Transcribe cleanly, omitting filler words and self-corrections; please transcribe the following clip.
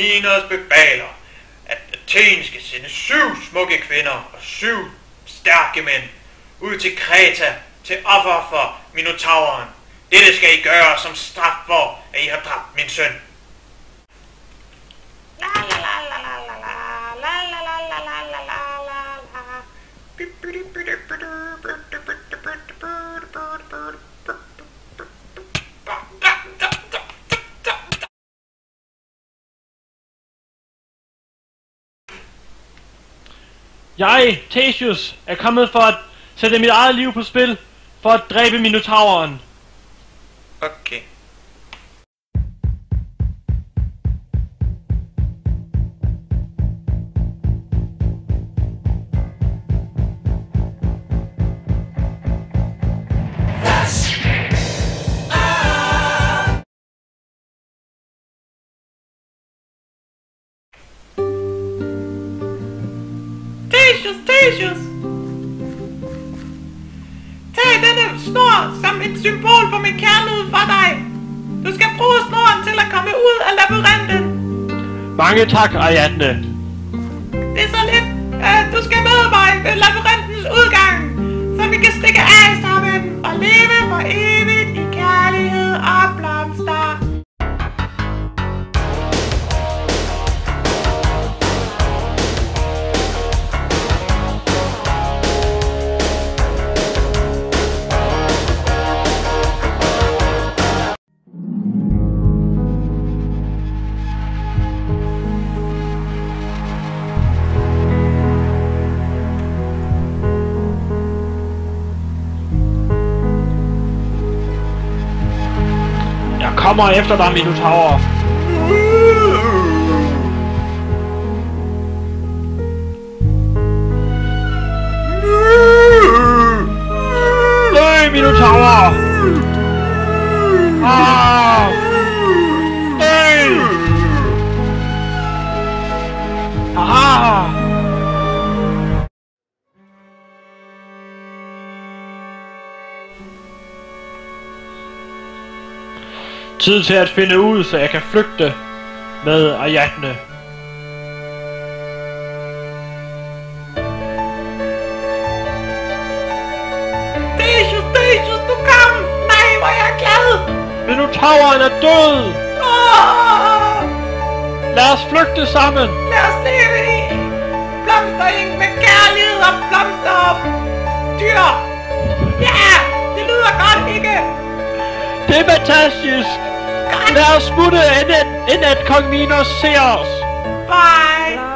Minos befaler, at Athen skal sende 7 smukke kvinder og 7 stærke mænd ud til Kreta til offer for Minotauren. Dette skal I gøre som straf for, at I har dræbt min søn. Jeg, Theseus, er kommet for at sætte mit eget liv på spil, for at dræbe Minotauren. Okay. Theseus! Tag denne snor som et symbol for min kærlighed for dig. Du skal bruge snoren til at komme ud af labyrinten. Mange tak, Ariadne. Det er så lidt. Du skal med mig ved labyrintens udgang, så vi kan stikke af sammen og leve for evigt i kærlighed og blomster. Kommer efter dig, Minotaur. Dø, Minotaur! Dø! Tid til at finde ud, så jeg kan flygte med Ariadne. Theseus, du kom! Nej, hvor er jeg glad! Minotauren er død! Lad os flygte sammen! Lad os leve i blomstereng med kærlighed og blomster og dyr! Ja, det lyder godt, ikke? Det er fantastisk! Lad os smutte, inden at kong Minos ser os! Bye!